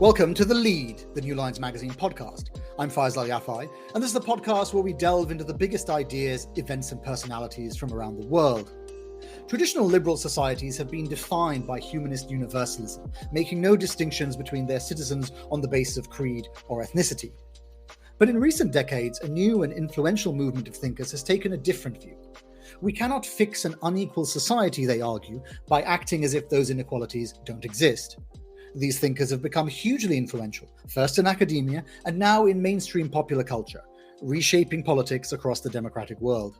Welcome to The Lead, the New Lines Magazine podcast. I'm Faisal Yafai, and this is the podcast where we delve into the biggest ideas, events, and personalities from around the world. Traditional liberal societies have been defined by humanist universalism, making no distinctions between their citizens on the basis of creed or ethnicity. But in recent decades, a new and influential movement of thinkers has taken a different view. We cannot fix an unequal society, they argue, by acting as if those inequalities don't exist. These thinkers have become hugely influential, first in academia and now in mainstream popular culture, reshaping politics across the democratic world.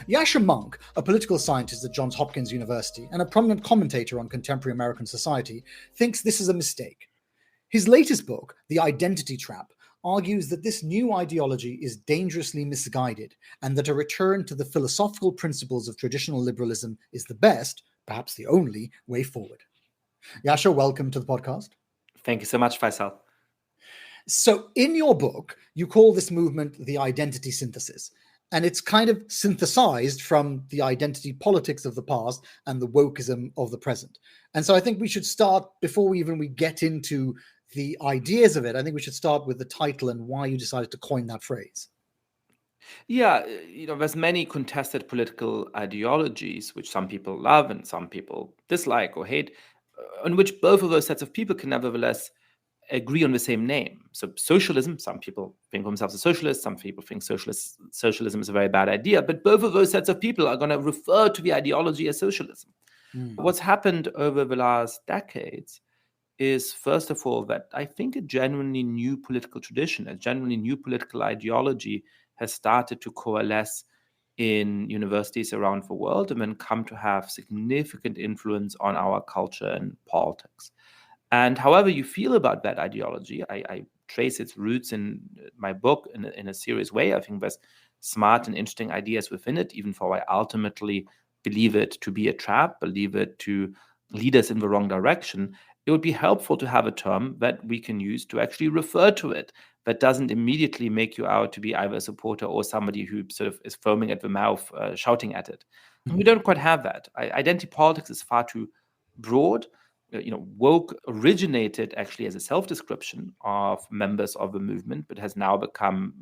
Yascha Mounk, a political scientist at Johns Hopkins University and a prominent commentator on contemporary American society, thinks this is a mistake. His latest book, The Identity Trap, argues that this new ideology is dangerously misguided and that a return to the philosophical principles of traditional liberalism is the best, perhaps the only, way forward. Yascha, welcome to the podcast. Thank you so much, Faisal. So in your book, you call this movement the identity synthesis, and it's kind of synthesized from the identity politics of the past and the wokeism of the present. And so I think we should start, before we get into the ideas of it, I think we should start with the title and why you decided to coin that phrase. Yeah, there's many contested political ideologies, which some people love and some people dislike or hate, on which both of those sets of people can nevertheless agree on the same name. So socialism, some people think of themselves as socialists, some people think socialism is a very bad idea, but both of those sets of people are going to refer to the ideology as socialism. What's happened over the last decades is, first of all, that I think a genuinely new political tradition, a genuinely new political ideology has started to coalesce in universities around the world and then come to have significant influence on our culture and politics. And however you feel about that ideology, I trace its roots in my book in a serious way. I think there's smart and interesting ideas within it, even though I ultimately believe it to be a trap, believe it to lead us in the wrong direction. It would be helpful to have a term that we can use to actually refer to it, that doesn't immediately make you out to be either a supporter or somebody who sort of is foaming at the mouth, shouting at it. And we don't quite have that. Identity politics is far too broad. Woke originated actually as a self-description of members of the movement, but has now become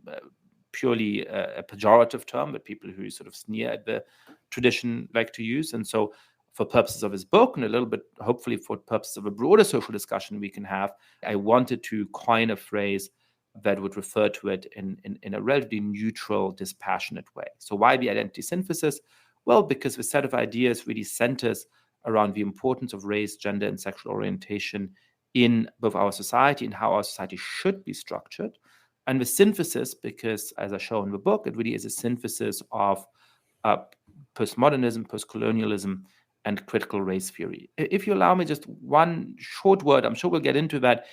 purely a pejorative term that people who sort of sneer at the tradition like to use. And so for purposes of his book and a little bit, hopefully for purposes of a broader social discussion we can have, I wanted to coin a phrase that would refer to it in a relatively neutral, dispassionate way. So why the identity synthesis? Well, because the set of ideas really centers around the importance of race, gender, and sexual orientation in both our society and how our society should be structured. And the synthesis, because as I show in the book, it really is a synthesis of postmodernism, postcolonialism, and critical race theory. If you allow me just one short word, I'm sure we'll get into that.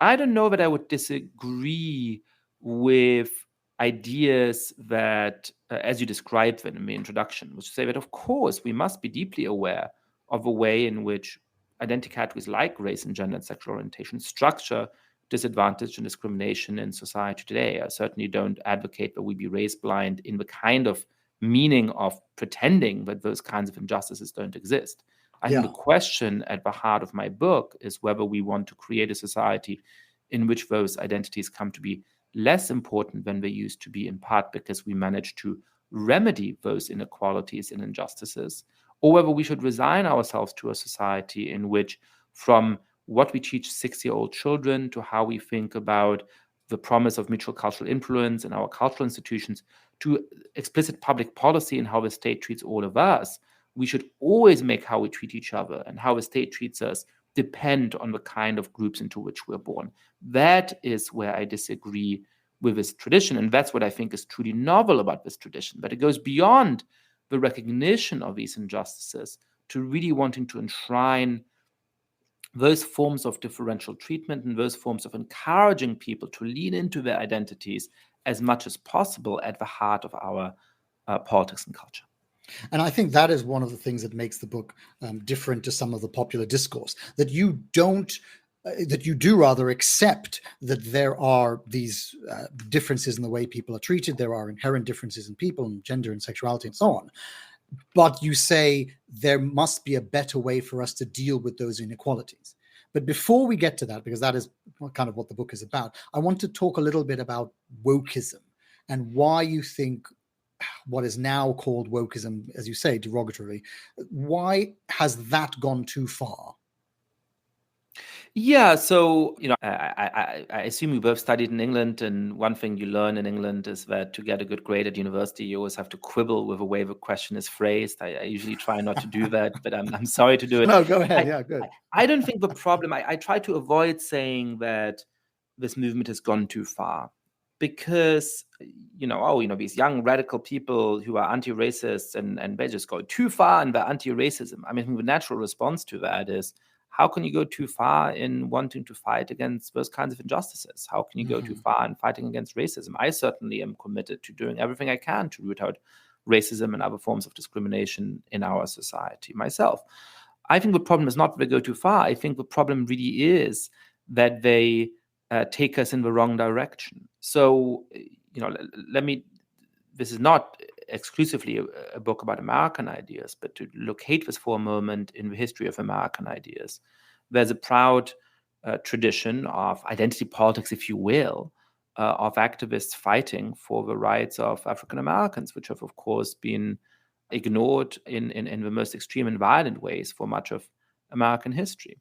I don't know that I would disagree with ideas that, as you described them in the introduction, which say that, of course, we must be deeply aware of the way in which identity categories like race and gender and sexual orientation structure disadvantage and discrimination in society today. I certainly don't advocate that we be race blind in the kind of meaning of pretending that those kinds of injustices don't exist. I think the question at the heart of my book is whether we want to create a society in which those identities come to be less important than they used to be, in part because we managed to remedy those inequalities and injustices, or whether we should resign ourselves to a society in which, from what we teach 6-year-old children to how we think about the promise of mutual cultural influence in our cultural institutions, to explicit public policy and how the state treats all of us, we should always make how we treat each other and how the state treats us depend on the kind of groups into which we're born. That is where I disagree with this tradition. And that's what I think is truly novel about this tradition. But it goes beyond the recognition of these injustices to really wanting to enshrine those forms of differential treatment and those forms of encouraging people to lean into their identities as much as possible at the heart of our politics and culture. And I think that is one of the things that makes the book different to some of the popular discourse, that you don't, that you do rather accept that there are these differences in the way people are treated. There are inherent differences in people and gender and sexuality and so on. But you say there must be a better way for us to deal with those inequalities. But before we get to that, because that is kind of what the book is about, I want to talk a little bit about wokeism and why you think what is now called wokeism, as you say, derogatorily, why has that gone too far? Yeah, so I assume you both studied in England, and one thing you learn in England is that to get a good grade at university, you always have to quibble with the way the question is phrased. I usually try not to do that, but I'm sorry to do it. No, go ahead. I, Yeah, good. I don't think the problem. I try to avoid saying that this movement has gone too far, because these young radical people who are anti-racist and they just go too far in their anti-racism. I mean, the natural response to that is, how can you go too far in wanting to fight against those kinds of injustices? How can you go too far in fighting against racism? I certainly am committed to doing everything I can to root out racism and other forms of discrimination in our society myself. I think the problem is not that they go too far. I think the problem really is that they take us in the wrong direction. So, this is not exclusively a book about American ideas, but to locate this for a moment in the history of American ideas. There's a proud tradition of identity politics, if you will, of activists fighting for the rights of African Americans, which have, of course, been ignored in the most extreme and violent ways for much of American history.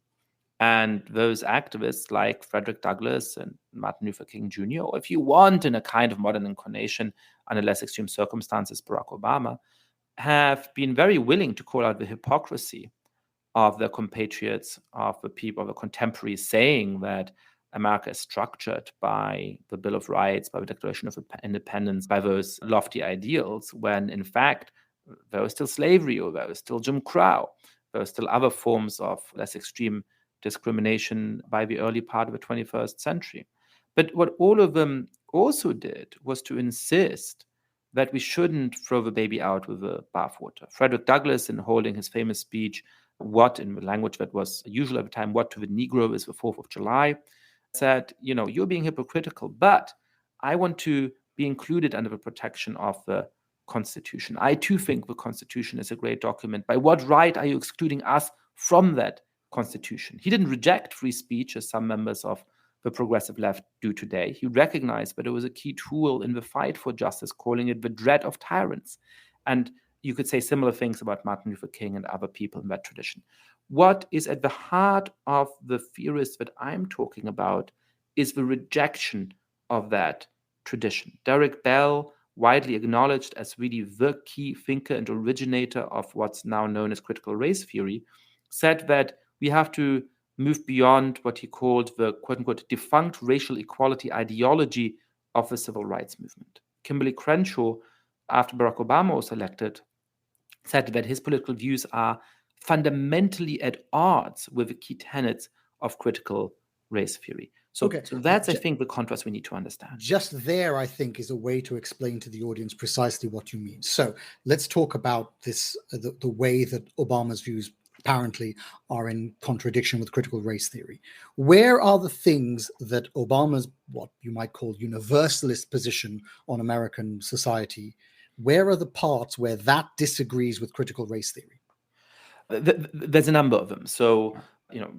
And those activists like Frederick Douglass and Martin Luther King Jr., or if you want, in a kind of modern incarnation, under less extreme circumstances, Barack Obama, have been very willing to call out the hypocrisy of their compatriots, of the people, of the contemporaries, saying that America is structured by the Bill of Rights, by the Declaration of Independence, by those lofty ideals, when in fact there was still slavery, or there was still Jim Crow, there were still other forms of less extreme discrimination by the early part of the 21st century. But what all of them also did was to insist that we shouldn't throw the baby out with the bathwater. Frederick Douglass, in holding his famous speech, "What," in the language that was usual at the time, "What to the Negro is the 4th of July," said, you're being hypocritical, but I want to be included under the protection of the Constitution. I too think the Constitution is a great document. By what right are you excluding us from that Constitution? He didn't reject free speech, as some members of the progressive left do today. He recognized that it was a key tool in the fight for justice, calling it the dread of tyrants. And you could say similar things about Martin Luther King and other people in that tradition. What is at the heart of the theorists that I'm talking about is the rejection of that tradition. Derek Bell, widely acknowledged as really the key thinker and originator of what's now known as critical race theory, said that we have to move beyond what he called the quote-unquote defunct racial equality ideology of the civil rights movement. Kimberly Crenshaw, after Barack Obama was elected, said that his political views are fundamentally at odds with the key tenets of critical race theory. So that's, I think, the contrast we need to understand. Just there, I think, is a way to explain to the audience precisely what you mean. So let's talk about this, the way that Obama's views apparently are in contradiction with critical race theory. Where are the things that Obama's, what you might call universalist position on American society, where are the parts where that disagrees with critical race theory? There's a number of them. So,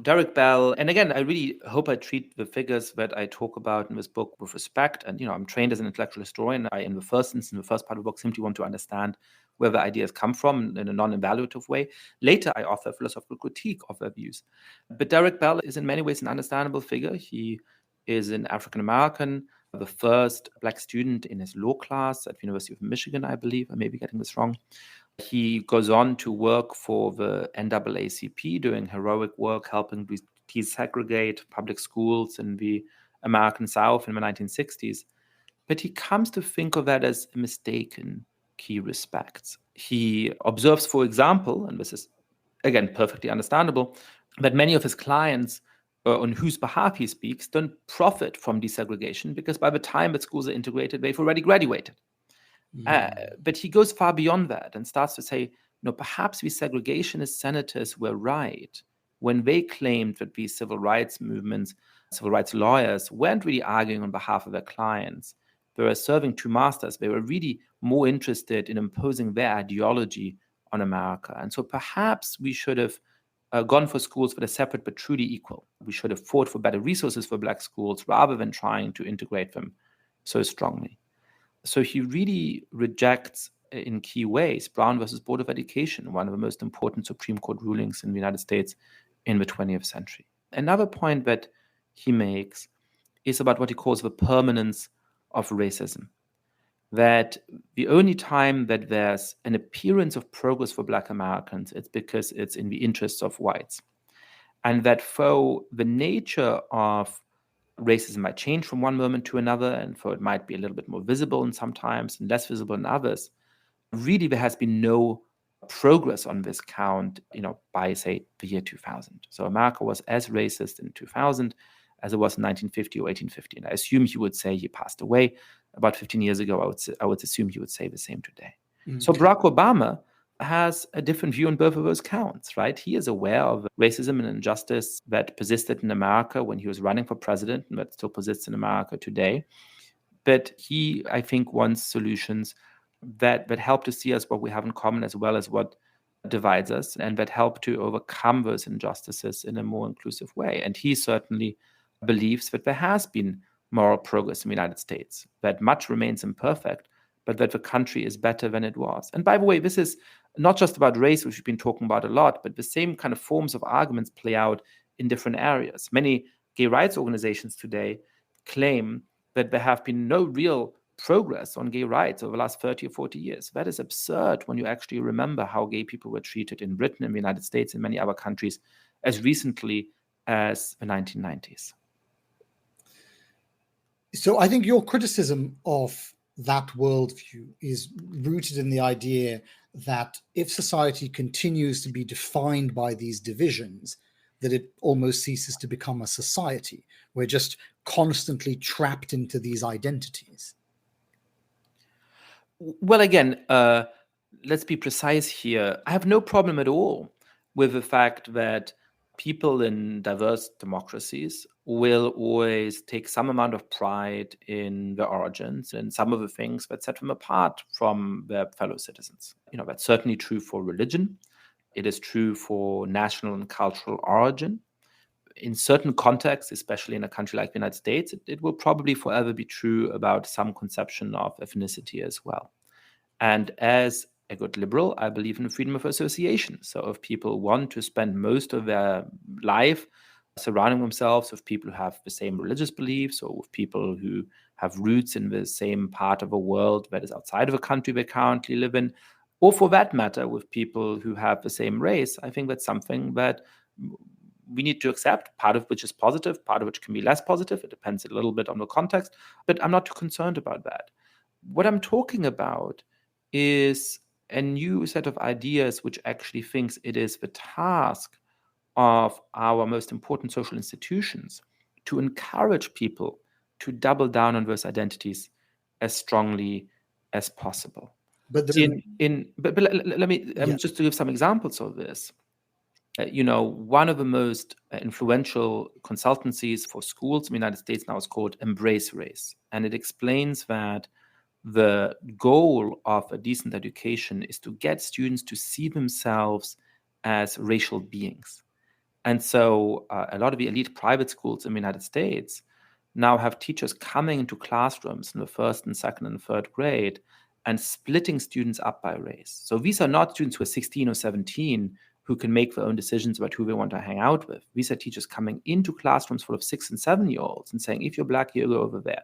Derek Bell, and again, I really hope I treat the figures that I talk about in this book with respect. And, I'm trained as an intellectual historian. In the first part of the book, simply want to understand where the ideas come from in a non-evaluative way. Later, I offer a philosophical critique of their views. But Derek Bell is in many ways an understandable figure. He is an African-American, the first Black student in his law class at the University of Michigan, I believe. I may be getting this wrong. He goes on to work for the NAACP, doing heroic work, helping desegregate public schools in the American South in the 1960s. But he comes to think of that as a mistake in key respects. He observes, for example, and this is, again, perfectly understandable, that many of his clients on whose behalf he speaks don't profit from desegregation because by the time that schools are integrated, they've already graduated. But he goes far beyond that and starts to say, perhaps these segregationist senators were right when they claimed that these civil rights movements, civil rights lawyers weren't really arguing on behalf of their clients. They were serving two masters. They were really more interested in imposing their ideology on America. And so perhaps we should have gone for schools that are separate but truly equal. We should have fought for better resources for Black schools rather than trying to integrate them so strongly. So he really rejects, in key ways, Brown versus Board of Education, one of the most important Supreme Court rulings in the United States in the 20th century. Another point that he makes is about what he calls the permanence of racism. That the only time that there's an appearance of progress for Black Americans, it's because it's in the interests of whites. And that though the nature of racism might change from one moment to another, and though it might be a little bit more visible in some times and less visible in others, really there has been no progress on this count, by, say, the year 2000. So America was as racist in 2000 as it was in 1950 or 1850. And I assume he would say he passed away about 15 years ago. I would assume he would say the same today. So Barack Obama has a different view on both of those counts, right? He is aware of racism and injustice that persisted in America when he was running for president and that still persists in America today. But he, I think, wants solutions that help to see us what we have in common as well as what divides us, and that help to overcome those injustices in a more inclusive way. And he certainly believes that there has been moral progress in the United States, that much remains imperfect, but that the country is better than it was. And by the way, this is not just about race, which we've been talking about a lot, but the same kind of forms of arguments play out in different areas. Many gay rights organizations today claim that there have been no real progress on gay rights over the last 30 or 40 years. That is absurd when you actually remember how gay people were treated in Britain, in the United States, and many other countries as recently as the 1990s. So I think your criticism of that worldview is rooted in the idea that if society continues to be defined by these divisions, that it almost ceases to become a society. We're just constantly trapped into these identities. Well, again, let's be precise here. I have no problem at all with the fact that people in diverse democracies will always take some amount of pride in their origins and some of the things that set them apart from their fellow citizens. That's certainly true for religion. It is true for national and cultural origin. In certain contexts, especially in a country like the United States, it will probably forever be true about some conception of ethnicity as well. And as a good liberal, I believe in freedom of association. So if people want to spend most of their life surrounding themselves with people who have the same religious beliefs, or with people who have roots in the same part of a world that is outside of a country they currently live in, or for that matter, with people who have the same race, I think that's something that we need to accept, part of which is positive, part of which can be less positive. It depends a little bit on the context, but I'm not too concerned about that. What I'm talking about is a new set of ideas which actually thinks it is the task of our most important social institutions to encourage people to double down on those identities as strongly as possible. But let me just to give some examples of this. One of the most influential consultancies for schools in the United States now is called Embrace Race. And it explains that the goal of a decent education is to get students to see themselves as racial beings. And so a lot of the elite private schools in the United States now have teachers coming into classrooms in the first and second and third grade and splitting students up by race. So these are not students who are 16 or 17 who can make their own decisions about who they want to hang out with. These are teachers coming into classrooms full of 6- and 7-year-olds and saying, if you're Black, you go over there.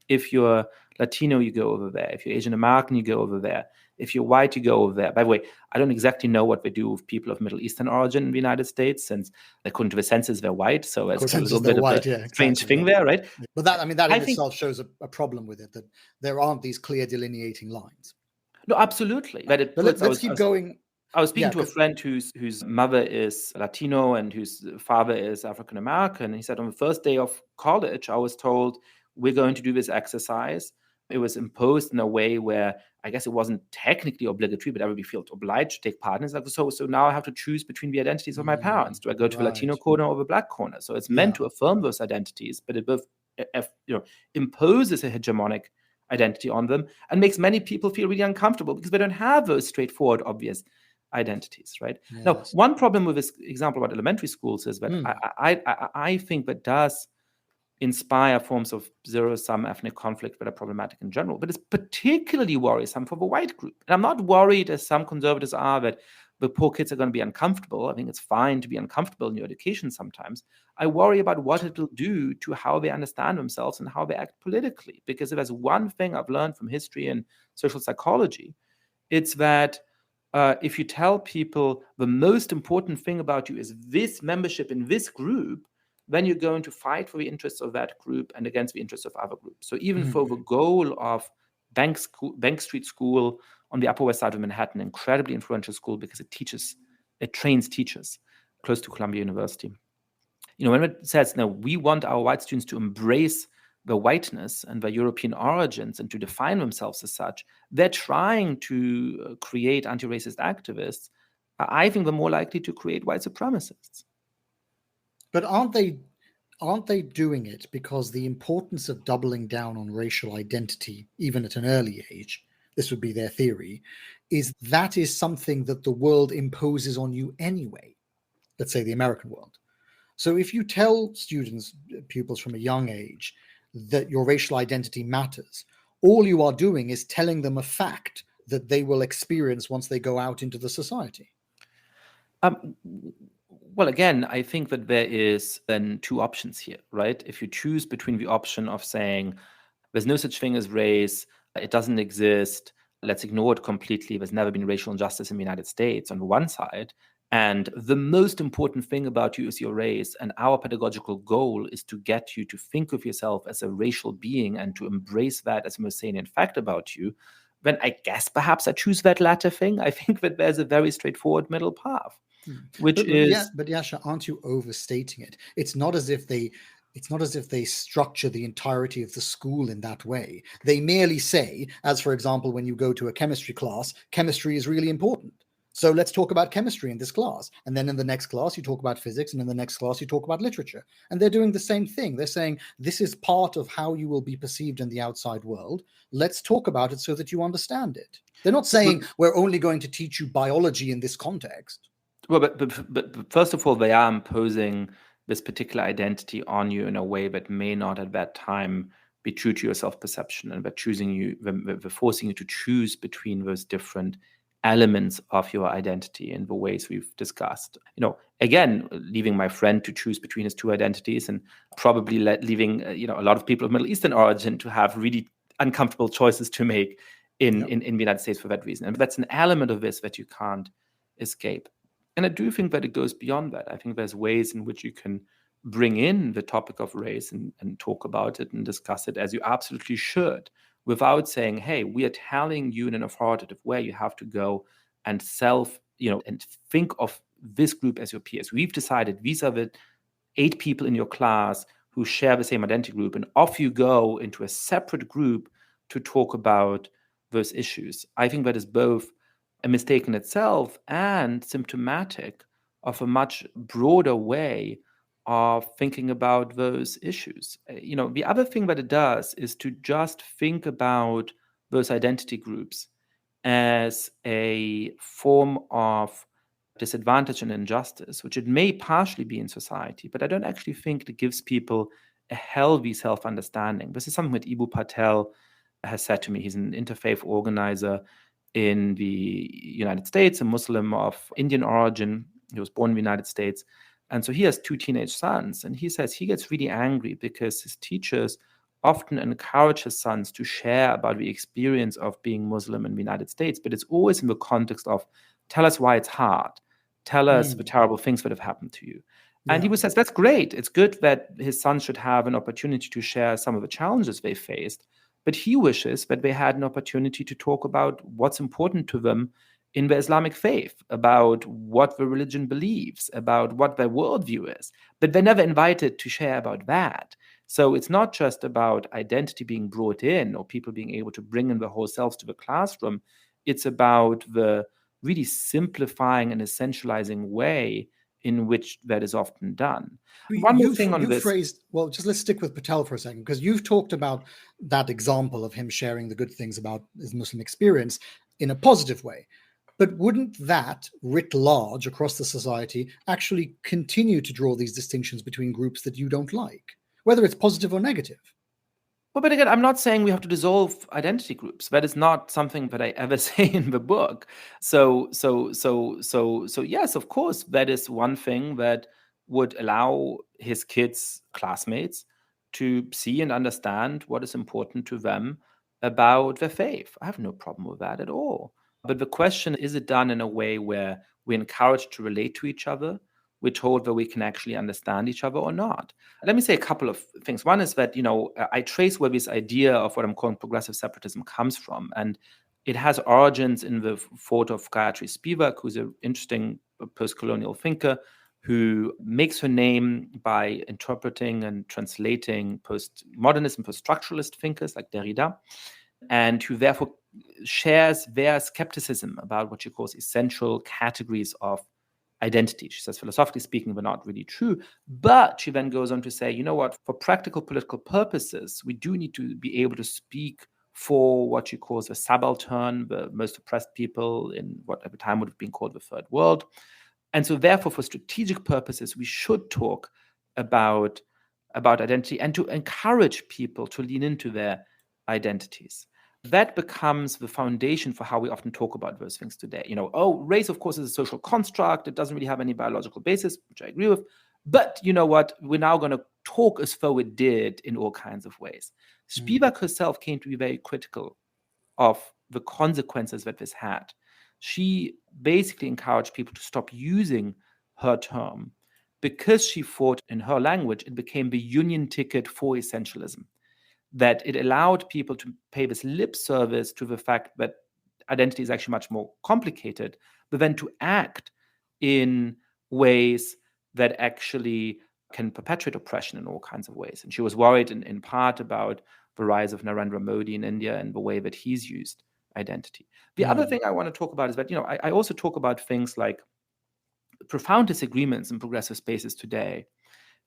If you're Latino, you go over there. If you're Asian American, you go over there. If you're white, you go over there. By the way, I don't exactly know what they do with people of Middle Eastern origin in the United States, since according to the census, they're white. So it's a little bit of a strange thing there, right? But that in itself shows a problem with it, that there aren't these clear delineating lines. No, absolutely. But let's keep going. I was speaking to a friend whose mother is Latino and whose father is African American. And he said, on the first day of college, I was told, we're going to do this exercise. It was imposed in a way where I guess it wasn't technically obligatory, but everybody felt obliged to take part. And it's like, so now I have to choose between the identities of my parents. Do I go to the Latino corner or the Black corner? So it's meant to affirm those identities, but it both imposes a hegemonic identity on them and makes many people feel really uncomfortable because they don't have those straightforward, obvious identities, right? Yes. Now, one problem with this example about elementary schools is that I think that does inspire forms of zero-sum ethnic conflict that are problematic in general, but it's particularly worrisome for the white group. And I'm not worried, as some conservatives are, that the poor kids are going to be uncomfortable. I think it's fine to be uncomfortable in your education sometimes. I worry about what it will do to how they understand themselves and how they act politically. Because if there's one thing I've learned from history and social psychology, it's that if you tell people the most important thing about you is this membership in this group, then you're going to fight for the interests of that group and against the interests of other groups. So even for the goal of Bank Street School on the Upper West Side of Manhattan, incredibly influential school because it trains teachers close to Columbia University. When it says, no, we want our white students to embrace their whiteness and their European origins and to define themselves as such, they're trying to create anti-racist activists. I think they're more likely to create white supremacists. But aren't they doing it because the importance of doubling down on racial identity, even at an early age, this would be their theory, is something that the world imposes on you anyway, let's say the American world. So if you tell pupils from a young age that your racial identity matters, all you are doing is telling them a fact that they will experience once they go out into the society. Well, again, I think that there is then two options here, right? If you choose between the option of saying there's no such thing as race, it doesn't exist, let's ignore it completely, there's never been racial injustice in the United States on one side, and the most important thing about you is your race, and our pedagogical goal is to get you to think of yourself as a racial being and to embrace that as a most salient fact about you, then I guess perhaps I choose that latter thing. I think that there's a very straightforward middle path. But Yascha, aren't you overstating it? It's not as if they structure the entirety of the school in that way. They merely say, as for example, when you go to a chemistry class, chemistry is really important. So let's talk about chemistry in this class. And then in the next class, you talk about physics. And in the next class, you talk about literature. And they're doing the same thing. They're saying, this is part of how you will be perceived in the outside world. Let's talk about it so that you understand it. They're not saying, we're only going to teach you biology in this context. Well, but first of all, they are imposing this particular identity on you in a way that may not at that time be true to your self-perception, and they're forcing you to choose between those different elements of your identity in the ways we've discussed. Again, leaving my friend to choose between his two identities, and probably leaving a lot of people of Middle Eastern origin to have really uncomfortable choices to make in the United States for that reason. And that's an element of this that you can't escape. And I do think that it goes beyond that. I think there's ways in which you can bring in the topic of race and talk about it and discuss it, as you absolutely should, without saying, hey, we are telling you in an authoritative way you have to go and and think of this group as your peers. We've decided these are the 8 people in your class who share the same identity group, and off you go into a separate group to talk about those issues. I think that is both a mistake in itself and symptomatic of a much broader way of thinking about those issues. The other thing that it does is to just think about those identity groups as a form of disadvantage and injustice, which it may partially be in society, but I don't actually think it gives people a healthy self-understanding. This is something that Ibu Patel has said to me. He's an interfaith organizer in the United States, a Muslim of Indian origin. He was born in the United States. And so he has 2 teenage sons. And he says he gets really angry because his teachers often encourage his sons to share about the experience of being Muslim in the United States. But it's always in the context of, tell us why it's hard. Tell us the terrible things that have happened to you. And he says, that's great. It's good that his sons should have an opportunity to share some of the challenges they faced. But he wishes that they had an opportunity to talk about what's important to them in the Islamic faith, about what the religion believes, about what their worldview is. But they're never invited to share about that. So it's not just about identity being brought in or people being able to bring in their whole selves to the classroom. It's about the really simplifying and essentializing way in which that is often done. One more thing on this. Just let's stick with Patel for a second, because you've talked about that example of him sharing the good things about his Muslim experience in a positive way. But wouldn't that, writ large across the society, actually continue to draw these distinctions between groups that you don't like, whether it's positive or negative? Well, but again, I'm not saying we have to dissolve identity groups. That is not something that I ever say in the book. So yes, of course, that is one thing that would allow his kids' classmates to see and understand what is important to them about their faith. I have no problem with that at all. But the question is it done in a way where we're encouraged to relate to each other? We're told that we can actually understand each other or not. Let me say a couple of things. One is that, I trace where this idea of what I'm calling progressive separatism comes from. And it has origins in the thought of Gayatri Spivak, who's an interesting post-colonial thinker who makes her name by interpreting and translating postmodernist and post-structuralist thinkers like Derrida, and who therefore shares their skepticism about what she calls essential categories of identity. She says, philosophically speaking, they're not really true. But she then goes on to say, you know what, for practical political purposes, we do need to be able to speak for what she calls the subaltern, the most oppressed people in what at the time would have been called the third world. And so therefore, for strategic purposes, we should talk about identity and to encourage people to lean into their identities. That becomes the foundation for how we often talk about those things today. Race, of course, is a social construct. It doesn't really have any biological basis, which I agree with. But you know what? We're now going to talk as though it did in all kinds of ways. Spivak herself came to be very critical of the consequences that this had. She basically encouraged people to stop using her term because she thought in her language it became the union ticket for essentialism, that it allowed people to pay this lip service to the fact that identity is actually much more complicated, but then to act in ways that actually can perpetuate oppression in all kinds of ways. And she was worried in part about the rise of Narendra Modi in India and the way that he's used identity. The other thing I want to talk about is that, I also talk about things like profound disagreements in progressive spaces today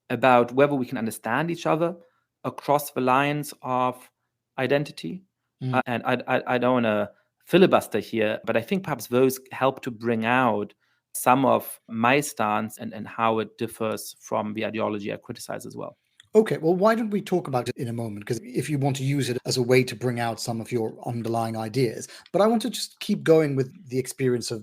about whether we can understand each other across the lines of identity. And I don't want to filibuster here, but I think perhaps those help to bring out some of my stance and how it differs from the ideology I criticize as well. Okay, well, why don't we talk about it in a moment? Because if you want to use it as a way to bring out some of your underlying ideas, but I want to just keep going with the experience of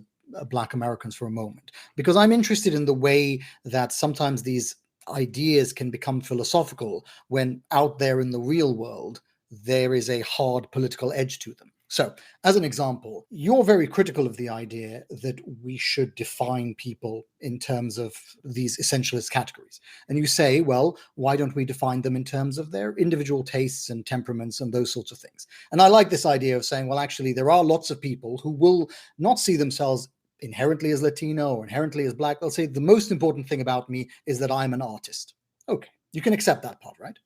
Black Americans for a moment, because I'm interested in the way that sometimes these ideas can become philosophical when out there in the real world, there is a hard political edge to them. So, as an example, you're very critical of the idea that we should define people in terms of these essentialist categories. And you say, well, why don't we define them in terms of their individual tastes and temperaments and those sorts of things? And I like this idea of saying, well, actually, there are lots of people who will not see themselves inherently as Latino or inherently as Black. They'll say, the most important thing about me is that I'm an artist. Okay, you can accept that part, right?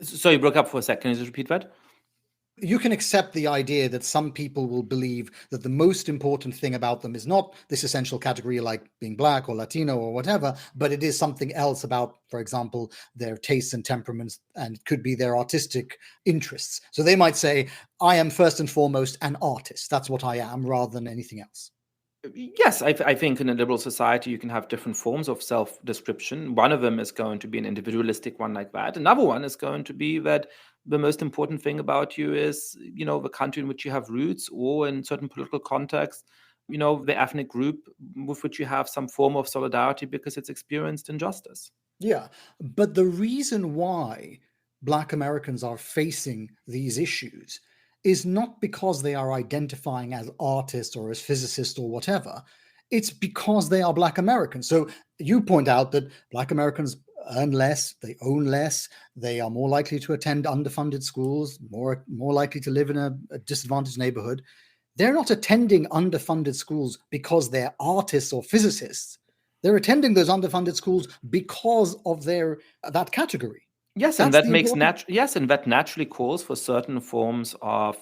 So you broke up for a second. Can you just repeat that? You can accept the idea that some people will believe that the most important thing about them is not this essential category like being Black or Latino or whatever, but it is something else about, for example, their tastes and temperaments, and it could be their artistic interests. So they might say, I am first and foremost an artist. That's what I am, rather than anything else. Yes, I think in a liberal society you can have different forms of self-description. One of them is going to be an individualistic one like that. Another one is going to be that the most important thing about you is, the country in which you have roots, or in certain political contexts, the ethnic group with which you have some form of solidarity because it's experienced injustice. Yeah, but the reason why Black Americans are facing these issues is not because they are identifying as artists or as physicists or whatever. It's because they are Black Americans. So you point out that Black Americans earn less, they own less, they are more likely to attend underfunded schools, more likely to live in a disadvantaged neighborhood. They're not attending underfunded schools because they're artists or physicists. They're attending those underfunded schools because of that category. Yes, and that that naturally calls for certain forms of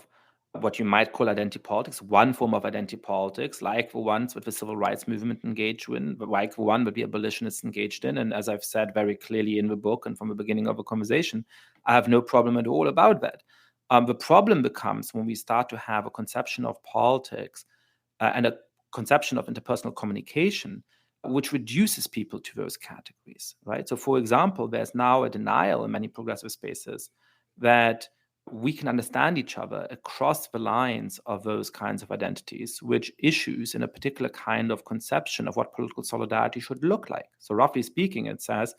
what you might call identity politics. One form of identity politics, like the ones that the civil rights movement engaged in, like the one that the abolitionists engaged in. And as I've said very clearly in the book and from the beginning of the conversation, I have no problem at all about that. The problem becomes when we start to have a conception of politics and a conception of interpersonal communication, which reduces people to those categories, right? So, for example, there's now a denial in many progressive spaces that we can understand each other across the lines of those kinds of identities, which issues in a particular kind of conception of what political solidarity should look like. So, roughly speaking, it says,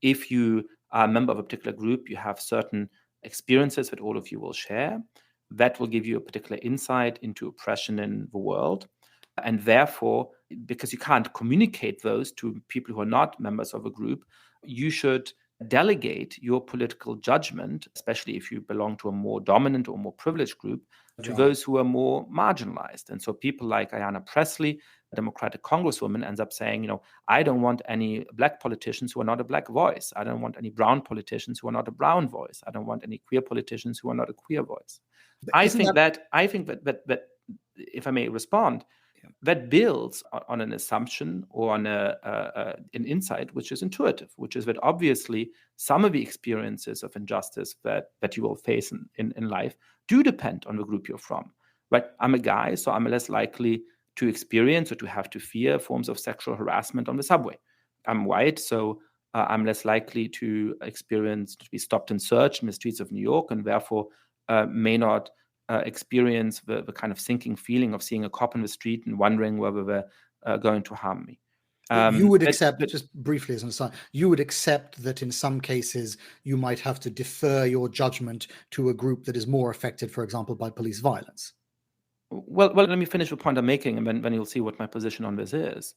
if you are a member of a particular group, you have certain experiences that all of you will share. That will give you a particular insight into oppression in the world. And therefore, because you can't communicate those to people who are not members of a group, you should delegate your political judgment, especially if you belong to a more dominant or more privileged group, to those who are more marginalized. And so people like Ayanna Pressley, a Democratic Congresswoman, ends up saying, I don't want any Black politicians who are not a Black voice. I don't want any brown politicians who are not a brown voice. I don't want any queer politicians who are not a queer voice. I think that if I may respond, that builds on an assumption or on an insight which is intuitive, which is that obviously some of the experiences of injustice that you will face in life do depend on the group you're from. Right? I'm a guy, so I'm less likely to experience or to have to fear forms of sexual harassment on the subway. I'm white, so I'm less likely to be stopped and searched in the streets of New York, and therefore may not experience the kind of sinking feeling of seeing a cop in the street and wondering whether they're going to harm me. You would accept, just briefly as an aside, you would accept that in some cases you might have to defer your judgment to a group that is more affected, for example, by police violence. Well, let me finish the point I'm making, and then you'll see what my position on this is.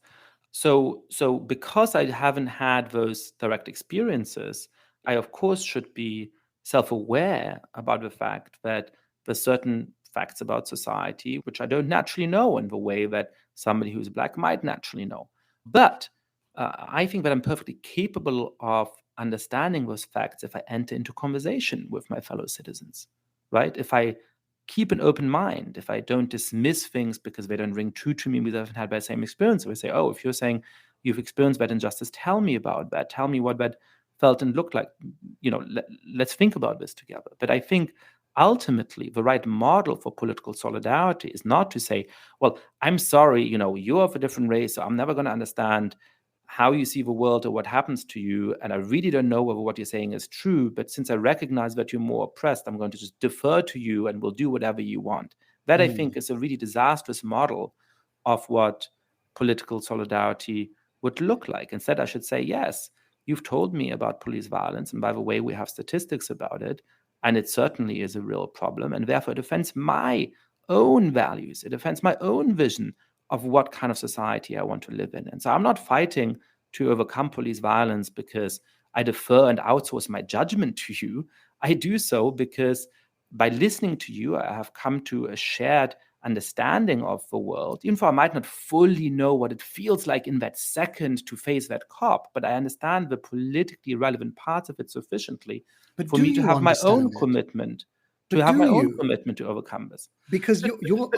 So because I haven't had those direct experiences, I of course should be self-aware about the fact that there's certain facts about society which I don't naturally know in the way that somebody who's Black might naturally know. But I think that I'm perfectly capable of understanding those facts if I enter into conversation with my fellow citizens, right? If I keep an open mind, if I don't dismiss things because they don't ring true to me because I haven't had that same experience. We say, oh, if you're saying you've experienced that injustice, tell me about that. Tell me what that felt and looked like. Let's think about this together. But I think ultimately the right model for political solidarity is not to say, well, I'm sorry, you're of a different race, so I'm never going to understand how you see the world or what happens to you, and I really don't know whether what you're saying is true, but since I recognize that you're more oppressed, I'm going to just defer to you and we'll do whatever you want. That, I think, is a really disastrous model of what political solidarity would look like. Instead, I should say, yes, you've told me about police violence, and by the way, we have statistics about it, and it certainly is a real problem, and therefore it offends my own values, it offends my own vision of what kind of society I want to live in. And so I'm not fighting to overcome police violence because I defer and outsource my judgment to you. I do so because by listening to you, I have come to a shared understanding of the world, even though I might not fully know what it feels like in that second to face that cop, but I understand the politically relevant parts of it sufficiently for me to have my own commitment. To have my own commitment to overcome this. Because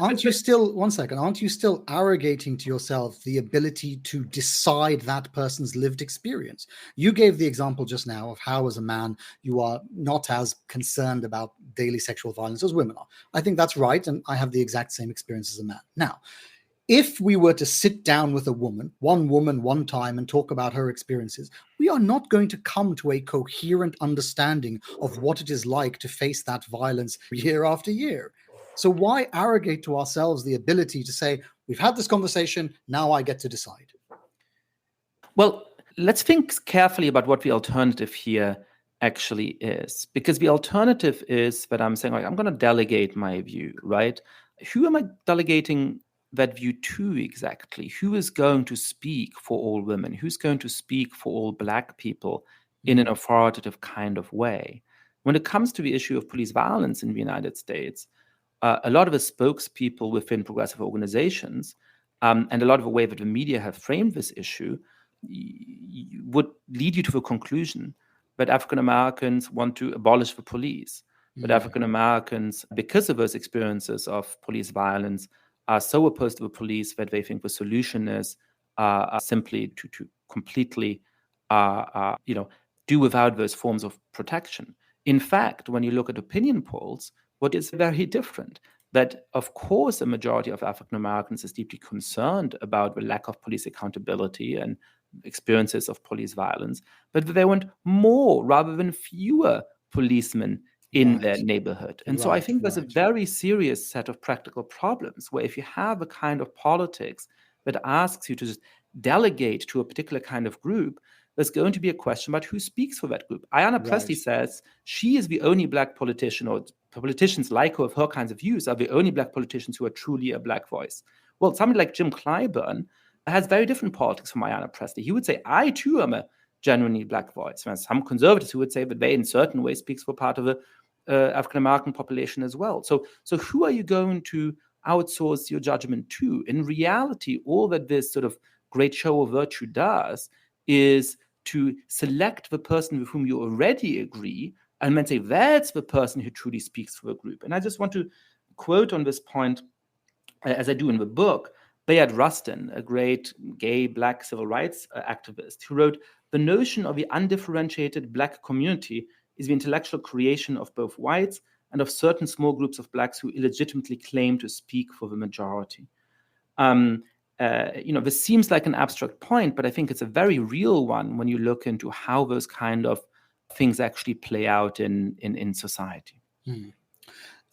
aren't you still arrogating to yourself the ability to decide that person's lived experience? You gave the example just now of how, as a man, you are not as concerned about daily sexual violence as women are. I think that's right, and I have the exact same experience as a man. Now, if we were to sit down with a woman, one time, and talk about her experiences, we are not going to come to a coherent understanding of what it is like to face that violence year after year. So why arrogate to ourselves the ability to say, we've had this conversation, now I get to decide? Well, let's think carefully about what the alternative here actually is. Because the alternative is that I'm saying, I'm going to delegate my view, right? Who am I delegating that view to exactly? Who is going to speak for all women? Who's going to speak for all Black people in an authoritative kind of way? When it comes to the issue of police violence in the United States, a lot of the spokespeople within progressive organizations and a lot of the way that the media have framed this issue would lead you to the conclusion that African Americans want to abolish the police, that African Americans, because of those experiences of police violence, are so opposed to the police that they think the solution is simply to completely do without those forms of protection. In fact, when you look at opinion polls, what is very different, that of course a majority of African Americans is deeply concerned about the lack of police accountability and experiences of police violence, but they want more rather than fewer policemen in their neighborhood. And so I think there's a very serious set of practical problems where if you have a kind of politics that asks you to just delegate to a particular kind of group, there's going to be a question about who speaks for that group. Ayanna Pressley says she is the only Black politician, or politicians like her with her kinds of views are the only Black politicians who are truly a Black voice. Well, somebody like Jim Clyburn has very different politics from Ayanna Pressley. He would say, I too am a genuinely Black voice. There's some conservatives who would say that they in certain ways speaks for part of the African-American population as well. So who are you going to outsource your judgment to? In reality, all that this sort of great show of virtue does is to select the person with whom you already agree and then say, that's the person who truly speaks for the group. And I just want to quote on this point, as I do in the book, Bayard Rustin, a great gay Black civil rights activist, who wrote, the notion of the undifferentiated Black community is the intellectual creation of both whites and of certain small groups of Blacks who illegitimately claim to speak for the majority. This seems like an abstract point, but I think it's a very real one when you look into how those kind of things actually play out in society.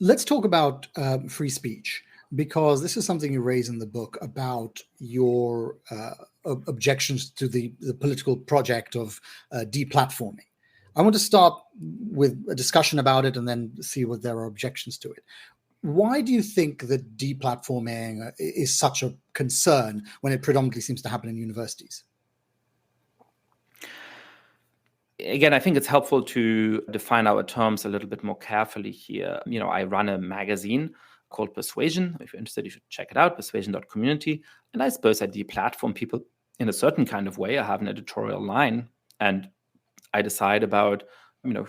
Let's talk about free speech, because this is something you raise in the book about your objections to the political project of deplatforming. I want to start with a discussion about it and then see what there are objections to it. Why do you think that deplatforming is such a concern when it predominantly seems to happen in universities? Again, I think it's helpful to define our terms a little bit more carefully here. I run a magazine called Persuasion. If you're interested, you should check it out, persuasion.community. And I suppose I deplatform people in a certain kind of way. I have an editorial line and I decide about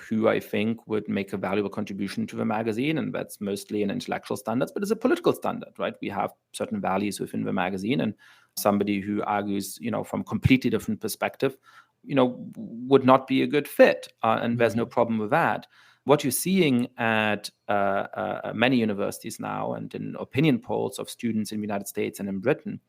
who I think would make a valuable contribution to the magazine, and that's mostly an intellectual standards, but it's a political standard, right? We have certain values within the magazine, and somebody who argues, from a completely different perspective, would not be a good fit, and there's no problem with that. What you're seeing at many universities now, and in opinion polls of students in the United States and in Britain,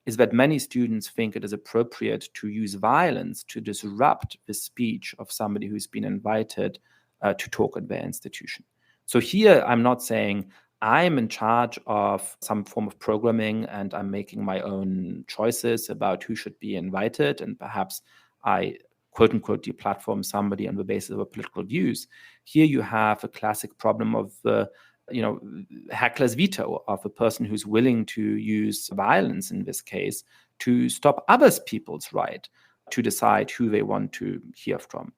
is that many students think it is appropriate to use violence to disrupt the speech of somebody who's been invited to talk at their institution. So here, I'm not saying I'm in charge of some form of programming and I'm making my own choices about who should be invited, and perhaps I quote unquote deplatform somebody on the basis of a political views. Here you have a classic problem of heckler's veto, of a person who's willing to use violence in this case to stop other people's right to decide who they want to hear from.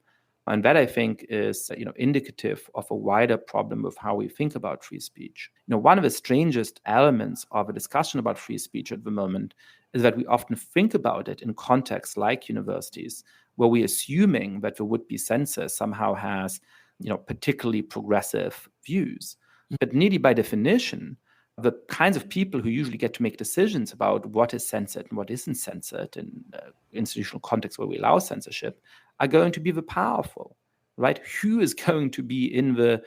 And that, I think, is indicative of a wider problem of how we think about free speech. One of the strangest elements of a discussion about free speech at the moment is that we often think about it in contexts like universities, where we're assuming that the would-be censor somehow has particularly progressive views. But nearly by definition, the kinds of people who usually get to make decisions about what is censored and what isn't censored in institutional contexts where we allow censorship are going to be the powerful, right? Who is going to be in the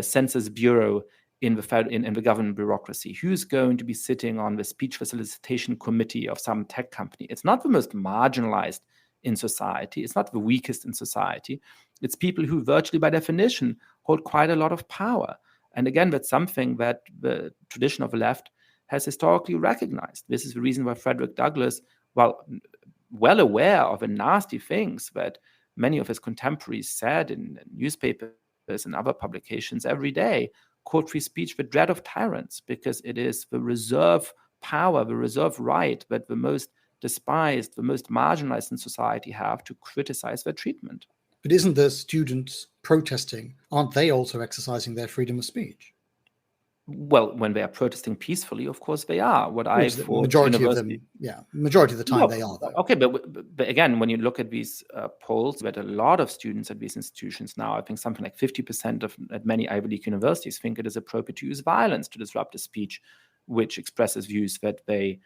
Census Bureau in the government bureaucracy? Who's going to be sitting on the speech facilitation committee of some tech company? It's not the most marginalized in society. It's not the weakest in society. It's people who virtually by definition hold quite a lot of power. And again, that's something that the tradition of the left has historically recognized. This is the reason why Frederick Douglass, well aware of the nasty things that many of his contemporaries said in newspapers and other publications every day, called free speech the dread of tyrants, because it is the reserve power, the reserve right that the most despised, the most marginalized in society have to criticize their treatment. But isn't the students protesting? Aren't they also exercising their freedom of speech? Well, when they are protesting peacefully, of course they are. Majority of the time they are, though. Okay, but again, when you look at these polls, that a lot of students at these institutions now, I think something like 50% at many Ivy League universities think it is appropriate to use violence to disrupt a speech which expresses views that they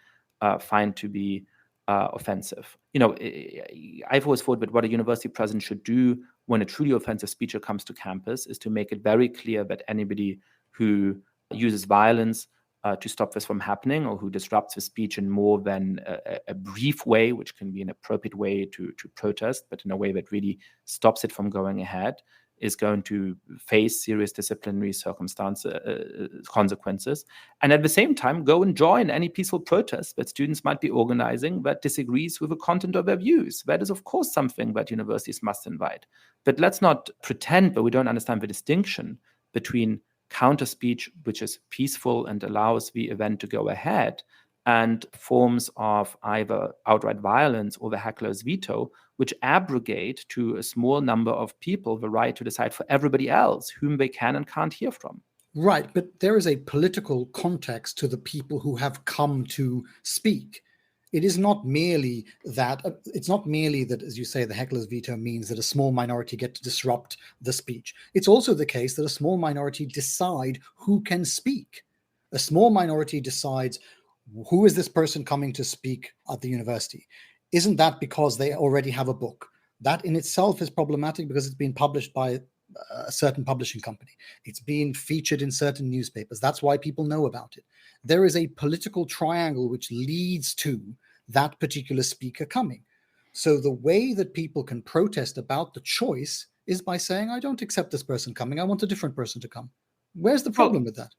find to be offensive. I've always thought that what a university president should do when a truly offensive speaker comes to campus is to make it very clear that anybody who uses violence to stop this from happening, or who disrupts the speech in more than a brief way, which can be an appropriate way to protest, but in a way that really stops it from going ahead, is going to face serious disciplinary consequences. And at the same time, go and join any peaceful protest that students might be organizing that disagrees with the content of their views. That is, of course, something that universities must invite. But let's not pretend that we don't understand the distinction between counter speech, which is peaceful and allows the event to go ahead, and forms of either outright violence or the heckler's veto, which abrogate to a small number of people the right to decide for everybody else whom they can and can't hear from. Right, but there is a political context to the people who have come to speak. It is not merely that, as you say, the heckler's veto means that a small minority get to disrupt the speech. It's also the case that a small minority decide who can speak. A small minority decides, who is this person coming to speak at the university? Isn't that because they already have a book? That in itself is problematic because it's been published by a certain publishing company. It's been featured in certain newspapers. That's why people know about it. There is a political triangle which leads to that particular speaker coming. So the way that people can protest about the choice is by saying, I don't accept this person coming. I want a different person to come. Where's the problem with that?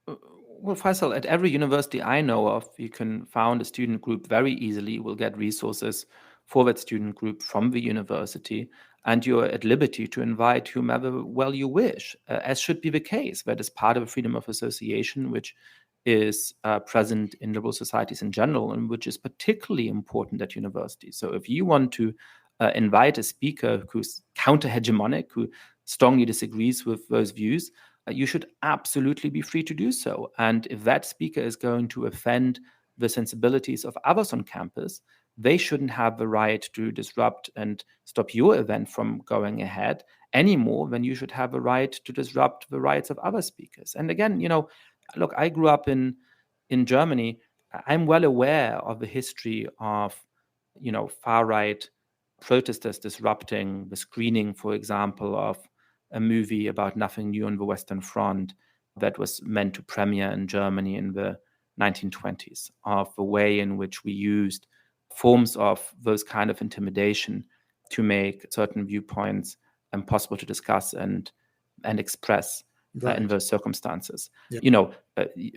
Well, Faisal, at every university I know of, you can found a student group very easily, will get resources for that student group from the university, and you're at liberty to invite whomever well you wish, as should be the case. That is part of freedom of association, which is present in liberal societies in general, and which is particularly important at universities. So if you want to invite a speaker who's counter-hegemonic, who strongly disagrees with those views, you should absolutely be free to do so. And if that speaker is going to offend the sensibilities of others on campus, they shouldn't have the right to disrupt and stop your event from going ahead any more than you should have the right to disrupt the rights of other speakers. And again, look, I grew up in Germany. I'm well aware of the history of, far-right protesters disrupting the screening, for example, of a movie about nothing new on the Western Front that was meant to premiere in Germany in the 1920s, of the way in which we used forms of those kind of intimidation to make certain viewpoints impossible to discuss and express in those circumstances. Yeah.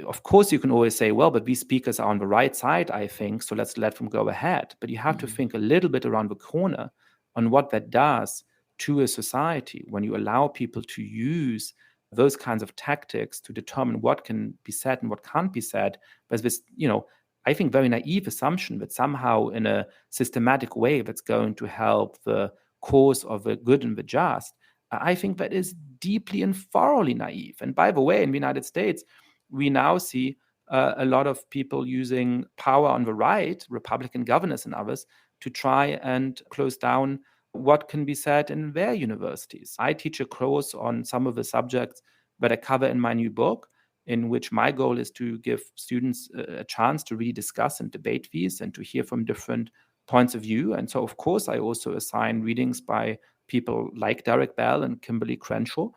Of course, you can always say, well, but these speakers are on the right side, I think, so let's let them go ahead. But you have to think a little bit around the corner on what that does to a society when you allow people to use those kinds of tactics to determine what can be said and what can't be said. There's this, I think, very naive assumption that somehow in a systematic way that's going to help the cause of the good and the just. I think that is deeply and thoroughly naive. And by the way, in the United States, we now see a lot of people using power on the right, Republican governors and others, to try and close down what can be said in their universities. I teach a course on some of the subjects that I cover in my new book, in which my goal is to give students a chance to really discuss and debate these and to hear from different points of view. And so, of course, I also assign readings by people like Derek Bell and Kimberly Crenshaw,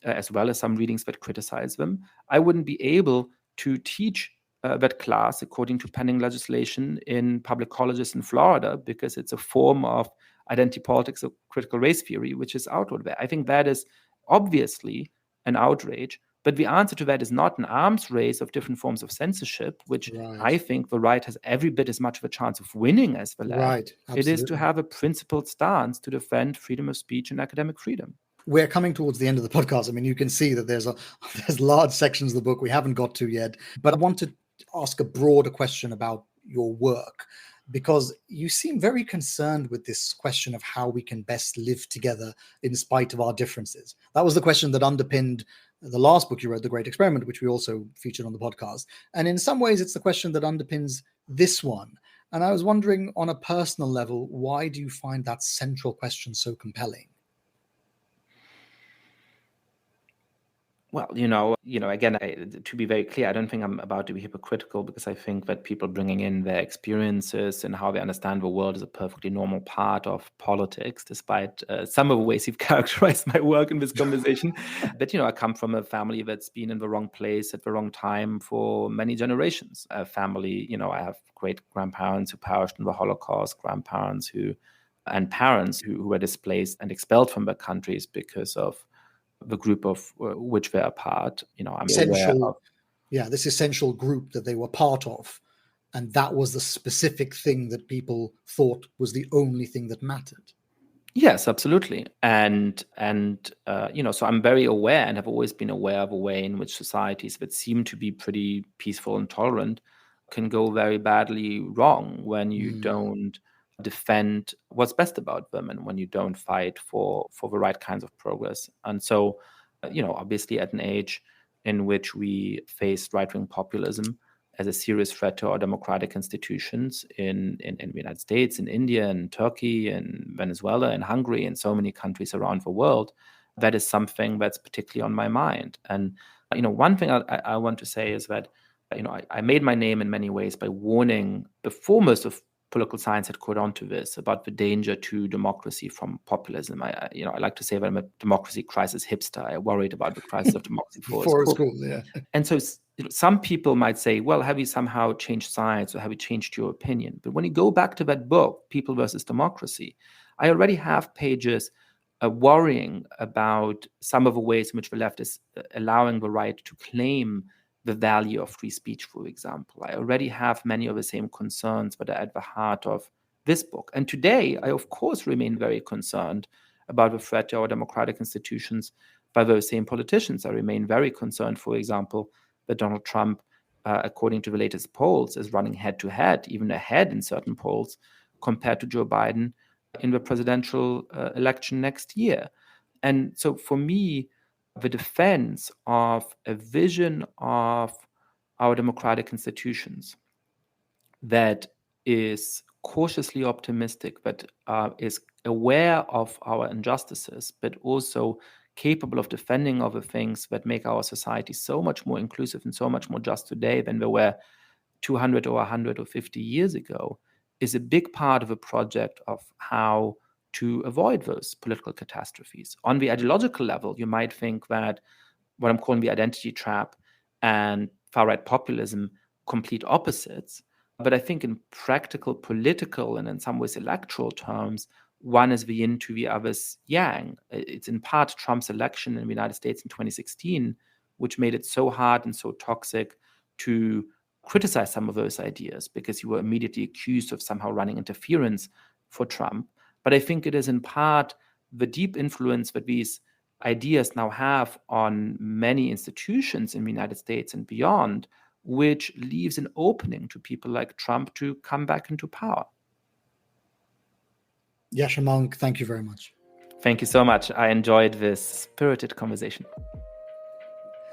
as well as some readings that criticize them. I wouldn't be able to teach that class according to pending legislation in public colleges in Florida because it's a form of identity politics or critical race theory, which is outlawed there. I think that is obviously an outrage, but the answer to that is not an arms race of different forms of censorship, which I think the right has every bit as much of a chance of winning as the left. Right, absolutely. It is to have a principled stance to defend freedom of speech and academic freedom. We're coming towards the end of the podcast. I mean, you can see that there's large sections of the book we haven't got to yet, but I want to ask a broader question about your work, because you seem very concerned with this question of how we can best live together in spite of our differences. That was the question that underpinned the last book you wrote, The Great Experiment, which we also featured on the podcast. And in some ways, it's the question that underpins this one. And I was wondering, on a personal level, why do you find that central question so compelling? Well, again, to be very clear, I don't think I'm about to be hypocritical, because I think that people bringing in their experiences and how they understand the world is a perfectly normal part of politics, despite some of the ways you've characterized my work in this conversation. But, I come from a family that's been in the wrong place at the wrong time for many generations. A family, I have great grandparents who perished in the Holocaust, grandparents and parents who were displaced and expelled from their countries because of the group of which they're a part. I'm aware of this essential group that they were part of, and that was the specific thing that people thought was the only thing that mattered. Yes, absolutely. And so I'm very aware, and have always been aware, of a way in which societies that seem to be pretty peaceful and tolerant can go very badly wrong when you don't defend what's best about them, and when you don't fight for the right kinds of progress. And so, obviously at an age in which we face right-wing populism as a serious threat to our democratic institutions in the United States, in India, in Turkey, in Venezuela, in Hungary, and so many countries around the world, that is something that's particularly on my mind. And, one thing I want to say is that, I made my name in many ways by warning the foremost of political science had caught on to this, about the danger to democracy from populism. I like to say that I'm a democracy crisis hipster. I worried about the crisis of democracy before school. Yeah. And so some people might say, well, have you somehow changed sides, or have you changed your opinion? But when you go back to that book, People versus Democracy, I already have pages worrying about some of the ways in which the left is allowing the right to claim the value of free speech, for example. I already have many of the same concerns that are at the heart of this book. And today, I, of course, remain very concerned about the threat to our democratic institutions by those same politicians. I remain very concerned, for example, that Donald Trump, according to the latest polls, is running head-to-head, even ahead in certain polls, compared to Joe Biden in the presidential election next year. And so for me, the defense of a vision of our democratic institutions that is cautiously optimistic, that is aware of our injustices, but also capable of defending of the things that make our society so much more inclusive and so much more just today than they were 200 or 100 or 50 years ago, is a big part of a project of how to avoid those political catastrophes. On the ideological level, you might think that what I'm calling the identity trap and far-right populism complete opposites. But I think in practical, political, and in some ways electoral terms, one is the yin to the other's yang. It's in part Trump's election in the United States in 2016, which made it so hard and so toxic to criticize some of those ideas, because you were immediately accused of somehow running interference for Trump. But I think it is in part the deep influence that these ideas now have on many institutions in the United States and beyond, which leaves an opening to people like Trump to come back into power. Yascha Mounk, thank you very much. Thank you so much. I enjoyed this spirited conversation.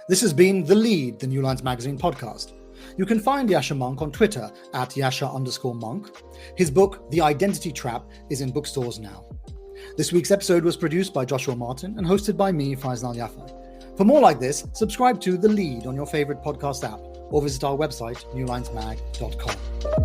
This has been The Lead, the New Lines Magazine podcast. You can find Yascha Mounk on Twitter at Yascha_Mounk. His book, The Identity Trap, is in bookstores now. This week's episode was produced by Joshua Martin and hosted by me, Faisal Al-Yafai. For more like this, subscribe to The Lead on your favorite podcast app or visit our website, newlinesmag.com.